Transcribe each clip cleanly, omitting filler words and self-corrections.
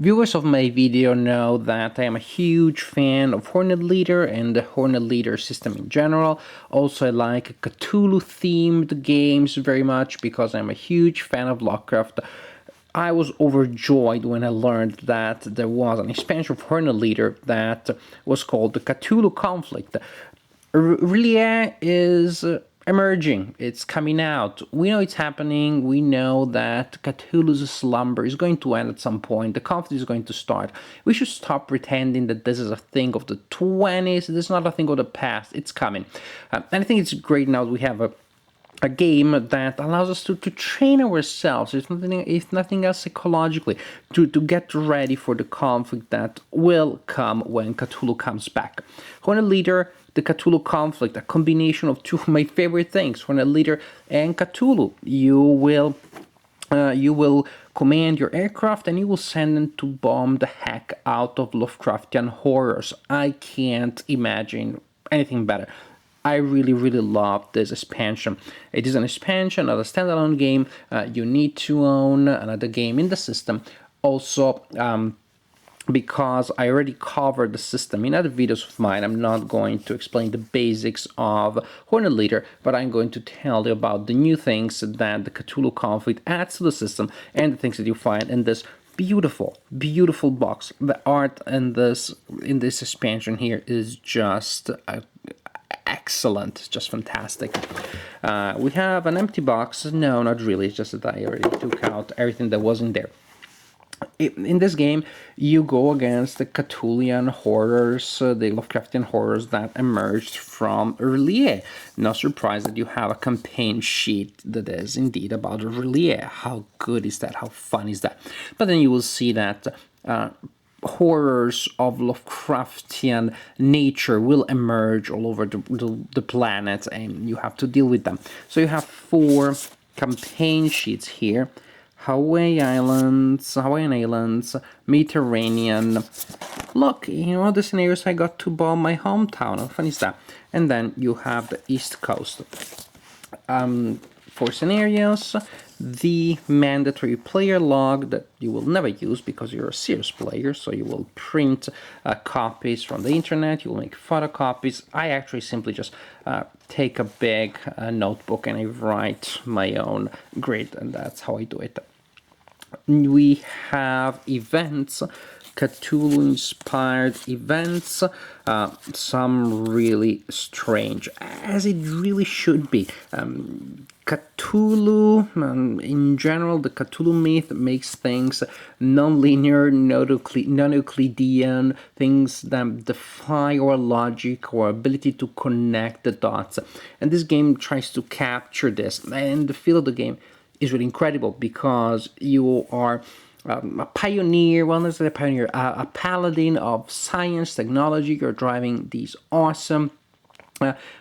Viewers of my video know that I am a huge fan of Hornet Leader and the Hornet Leader system in general. Also, I like Cthulhu-themed games very much because I'm a huge fan of Lovecraft. I was overjoyed when I learned that there was an expansion of Hornet Leader that was called the Cthulhu Conflict. Relia is emerging. It's coming out. We know it's happening. We know that Cthulhu's slumber is going to end at some point. The conflict is going to start. We should stop pretending that this is a thing of the 20s. This is not a thing of the past. It's coming. And I think it's great now that we have a game that allows us to train ourselves, if nothing else psychologically, to get ready for the conflict that will come when Cthulhu comes back. Hornet Leader, the Cthulhu conflict, a combination of two of my favorite things, Hornet Leader and Cthulhu. You will command your aircraft and you will send them to bomb the heck out of Lovecraftian horrors. I can't imagine anything better. I really love this expansion. It is an expansion, not a standalone game. You need to own another game in the system. Also, because I already covered the system in other videos of mine, I'm not going to explain the basics of Hornet Leader, but I'm going to tell you about the new things that the Cthulhu conflict adds to the system and the things that you find in this beautiful box. The art in this expansion here is just excellent. It's just fantastic. We have an empty box. No, not really. It's just that I already took out everything that was in there. In this game, you go against the Cthulhian horrors, the Lovecraftian horrors that emerged from Relia. No surprise that you have a campaign sheet that is indeed about Relia. How good is that? How fun is that? But then you will see that horrors of Lovecraftian nature will emerge all over the planet, and you have to deal with them. So you have 4 campaign sheets here. Hawaiian Islands, Mediterranean. Look, the scenarios I got to bomb my hometown. How fun is that? And then you have the East Coast. 4 scenarios. The mandatory player log that you will never use because you're a serious player, so you will print copies from the internet, you will make photocopies. I actually simply just take a big notebook and I write my own grid, and that's how I do it. We have events, Cthulhu-inspired events, some really strange, as it really should be. Cthulhu, in general, the Cthulhu myth makes things non-linear, non-Euclidean, things that defy our logic, our ability to connect the dots. And this game tries to capture this, and the feel of the game is really incredible because you are a pioneer, well, not a pioneer, a paladin of science, technology. You're driving these awesome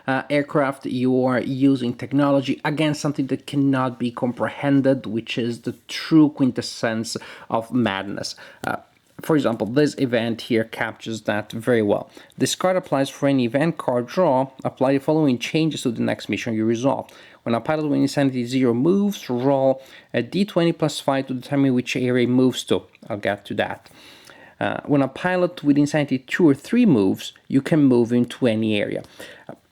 aircraft. You are using technology against something that cannot be comprehended, which is the true quintessence of madness. For example, this event here captures that very well. This card applies for any event card draw. Apply the following changes to the next mission you resolve. When a pilot with insanity 0 moves, roll a d20 plus 5 to determine which area it moves to. I'll get to that. When a pilot with insanity 2 or 3 moves, you can move into any area.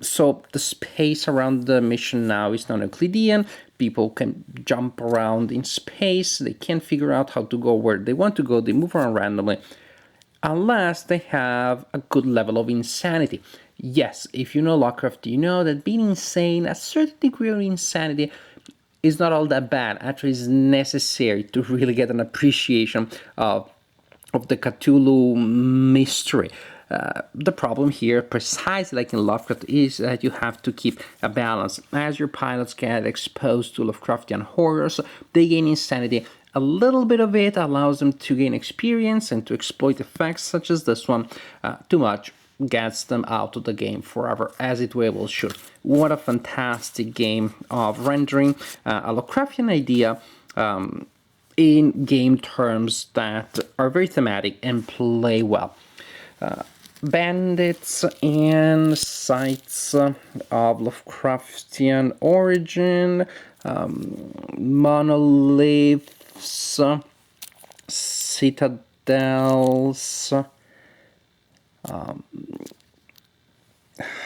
So the space around the mission now is non-Euclidean. People can jump around in space. They can't figure out how to go where they want to go. They move around randomly, unless they have a good level of insanity. Yes, if you know Lovecraft, you know that being insane, a certain degree of insanity, is not all that bad. Actually, it's necessary to really get an appreciation of the Cthulhu mystery. The problem here, precisely like in Lovecraft, is that you have to keep a balance. As your pilots get exposed to Lovecraftian horrors, they gain insanity. A little bit of it allows them to gain experience and to exploit effects such as this one. Too much gets them out of the game forever, as it well should. What a fantastic game of rendering a Lovecraftian idea in game terms that are very thematic and play well. Bandits and sites of Lovecraftian origin, monoliths, citadels, Dells,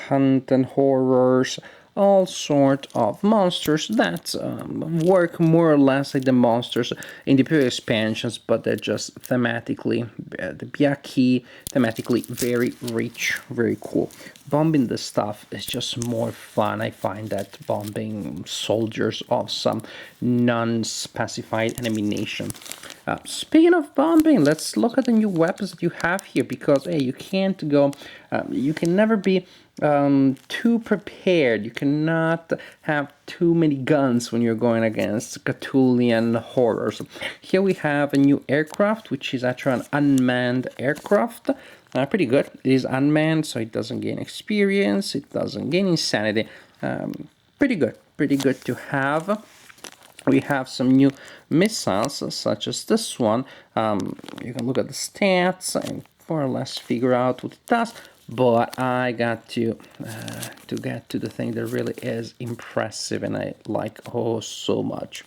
hunt and horrors, all sort of monsters that work more or less like the monsters in the previous expansions, but they're just thematically, the Byaki, thematically very rich, very cool. Bombing the stuff is just more fun. I find that bombing soldiers of some non-specified enemy nation. Speaking of bombing, let's look at the new weapons that you have here, because hey, you can't go, you can never be too prepared. You cannot have too many guns when you're going against Cthulhian horrors. Here we have a new aircraft, which is actually an unmanned aircraft. Pretty good. It is unmanned, so it doesn't gain experience, it doesn't gain insanity. Pretty good to have. We have some new missiles, such as this one. You can look at the stats and more or less figure out what it does. But I got to get to the thing that really is impressive and I like so much.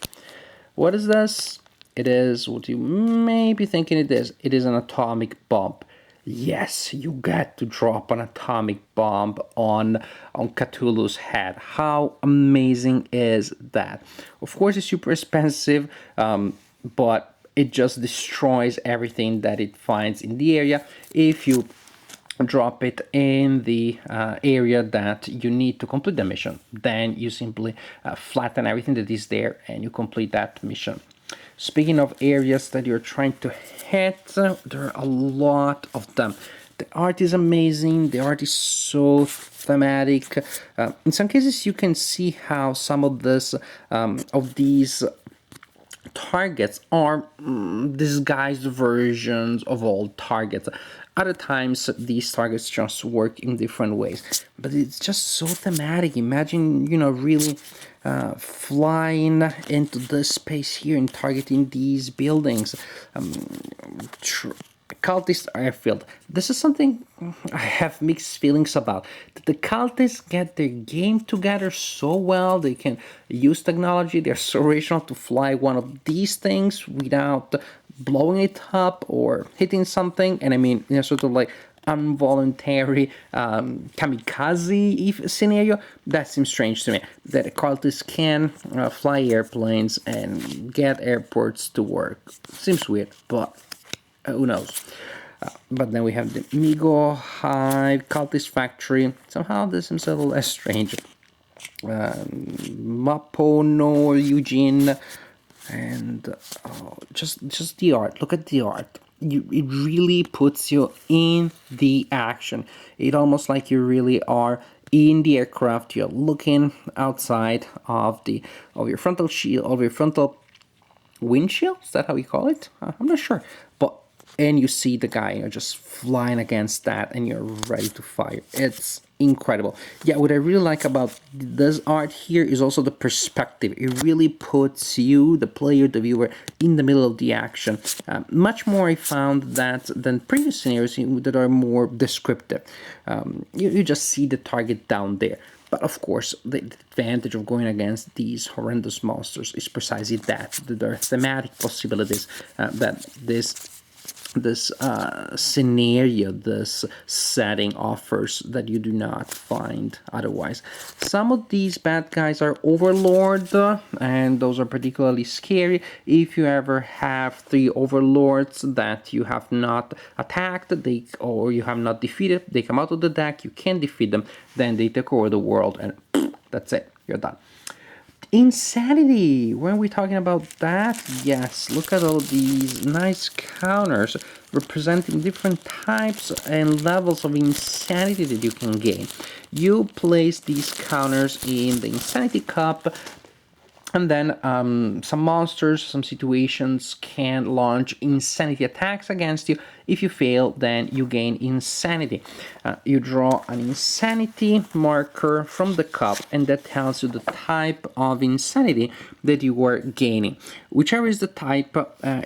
What is this? It is what you may be thinking it is. It is an atomic bomb. Yes, you get to drop an atomic bomb on Cthulhu's head. How amazing is that? Of course, it's super expensive, but it just destroys everything that it finds in the area. If you drop it in the area that you need to complete the mission, then you simply flatten everything that is there and you complete that mission. Speaking of areas that you're trying to hit, there are a lot of them. The art is amazing, the art is so thematic. In some cases you can see how some of this of these targets are disguised versions of old targets. Other times these targets just work in different ways, but it's just so thematic. Imagine, really flying into this space here and targeting these buildings. Cultist airfield. This is something I have mixed feelings about. The cultists get their game together so well. They can use technology. They're so original to fly one of these things without blowing it up or hitting something. And I mean, sort of like involuntary kamikaze scenario. That seems strange to me. That cultists can fly airplanes and get airports to work. Seems weird, but who knows? But then we have the Migo Hive, Cultist Factory. Somehow this seems a little less strange. Mapono, Eugene, and just the art. Look at the art. It really puts you in the action. It almost like you really are in the aircraft. You're looking outside of your frontal shield, of your frontal windshield. Is that how we call it? I'm not sure, but. And you see the guy, just flying against that, and you're ready to fire. It's incredible. Yeah, what I really like about this art here is also the perspective. It really puts you, the player, the viewer, in the middle of the action. Much more I found that than previous scenarios that are more descriptive. You just see the target down there. But of course, the advantage of going against these horrendous monsters is precisely that. There are thematic possibilities that this scenario, this setting offers that you do not find otherwise. Some of these bad guys are overlord, and those are particularly scary. If you ever have 3 overlords that you have not attacked, or you have not defeated, they come out of the deck, you can't defeat them, then they take over the world, and that's it, you're done. Insanity! When are we talking about that? Yes, look at all these nice counters representing different types and levels of insanity that you can gain. You place these counters in the Insanity Cup, and then some monsters, some situations can launch insanity attacks against you. If you fail, then you gain insanity. You draw an insanity marker from the cup, and that tells you the type of insanity that you are gaining. Whichever is the type,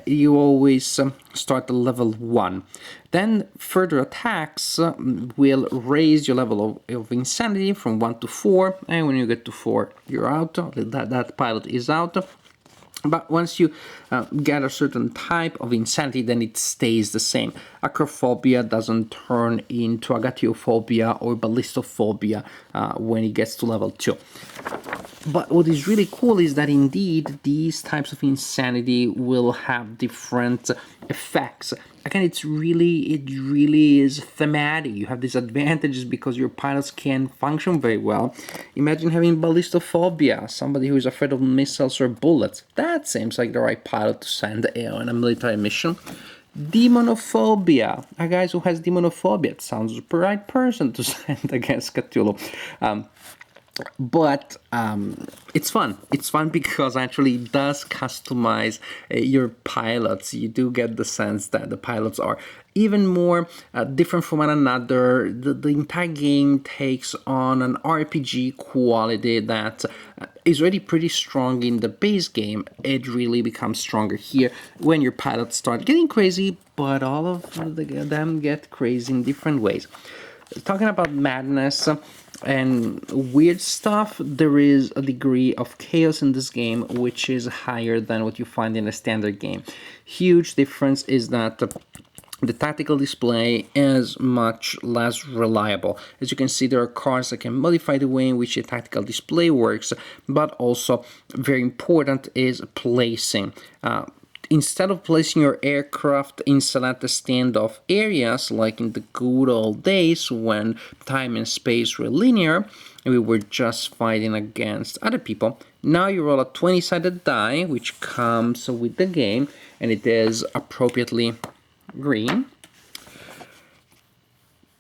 you always start at level 1. Then further attacks will raise your level of insanity from 1 to 4, and when you get to 4, you're out. That pilot is out. But once you get a certain type of insanity, then it stays the same. Acrophobia doesn't turn into agatiophobia or ballistophobia when it gets to level 2. But what is really cool is that indeed these types of insanity will have different effects. Again, it really is thematic. You have these advantages because your pilots can function very well. Imagine having ballistophobia, somebody who is afraid of missiles or bullets. That seems like the right pilot to send on a military mission. Demonophobia, a guy who has demonophobia. It sounds like the right person to send against Cthulhu. But it's fun. It's fun because actually it does customize your pilots. You do get the sense that the pilots are even more different from one another. The entire game takes on an RPG quality that is already pretty strong in the base game. It really becomes stronger here when your pilots start getting crazy, but all of them get crazy in different ways. Talking about madness and weird stuff, there is a degree of chaos in this game which is higher than what you find in a standard game. Huge difference is that the tactical display is much less reliable. As you can see, there are cards that can modify the way in which the tactical display works, but also very important is placing. Instead of placing your aircraft in select standoff areas like in the good old days when time and space were linear and we were just fighting against other people, now you roll a 20-sided die which comes with the game, and it is appropriately green.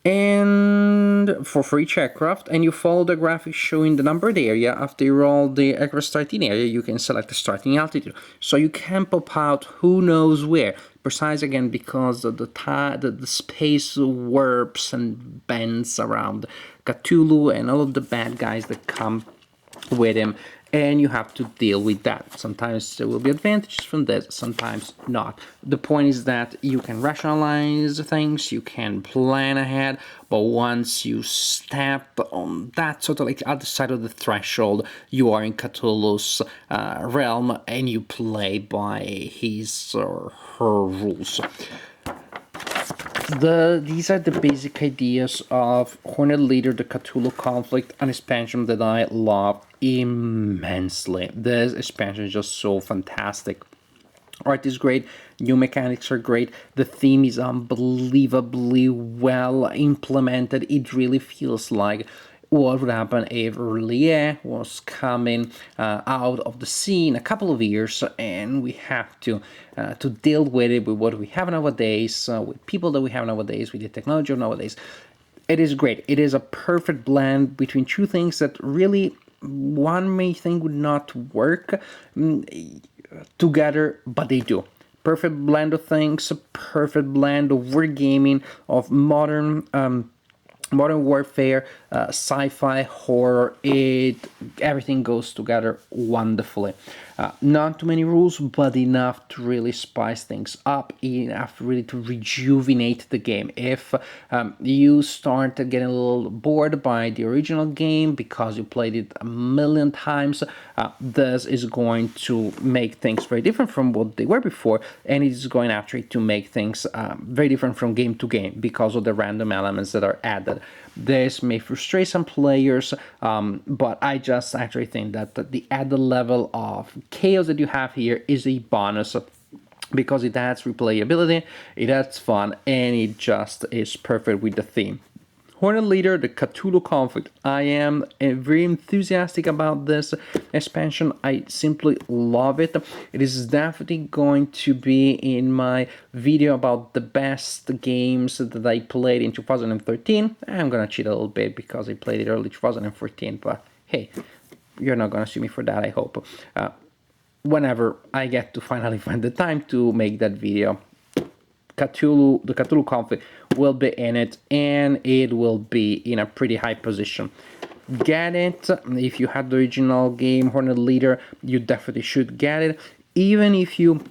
And for each aircraft, and you follow the graphic showing the numbered area. After you roll the aircraft starting area, you can select the starting altitude. So you can pop out who knows where. Precise again because the space warps and bends around Cthulhu and all of the bad guys that come with him, and you have to deal with that. Sometimes there will be advantages from this, sometimes not. The point is that you can rationalize things, you can plan ahead, but once you step on that sort of like other side of the threshold, you are in Cthulhu's realm and you play by his or her rules. These are the basic ideas of Hornet Leader, the Cthulhu Conflict, an expansion that I love immensely. This expansion is just so fantastic. Art is great, new mechanics are great, the theme is unbelievably well implemented. It really feels like what would happen if Relier was coming out of the sea in a couple of years, and we have to deal with it with what we have nowadays, with people that we have nowadays, with the technology of nowadays. It is great. It is a perfect blend between two things that really one may think would not work together, but they do. Perfect blend of things, perfect blend of wargaming, of modern warfare, sci-fi, horror. Everything goes together wonderfully. Not too many rules, but enough to really spice things up, enough really to rejuvenate the game. If you start getting a little bored by the original game because you played it a million times, this is going to make things very different from what they were before, and it is going actually to make things very different from game to game because of the random elements that are added. This may frustrate some players, but I just actually think that the added level of chaos that you have here is a bonus because it adds replayability, it adds fun, and it just is perfect with the theme. Hornet Leader, the Cthulhu Conflict. I am very enthusiastic about this expansion. I simply love it. It is definitely going to be in my video about the best games that I played in 2013. I'm gonna cheat a little bit because I played it early 2014, but hey, you're not gonna sue me for that, I hope. Whenever I get to finally find the time to make that video, the Cthulhu Conflict will be in it, and it will be in a pretty high position. Get it. If you had the original game Hornet Leader, you definitely should get it. Even if you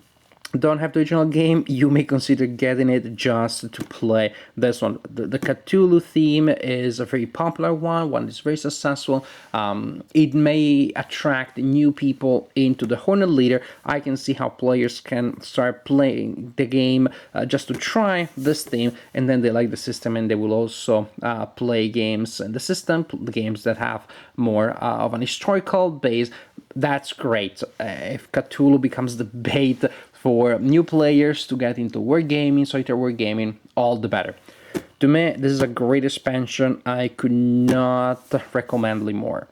don't have the original game, you may consider getting it just to play this one. The Cthulhu theme is a very popular one that's very successful. It may attract new people into the Hornet Leader. I can see how players can start playing the game just to try this theme, and then they like the system, and they will also play games in the system, the games that have more of an historical base. That's great. If Cthulhu becomes the bait for new players to get into wargaming, solitaire wargaming, all the better. To me, this is a great expansion. I could not recommend more.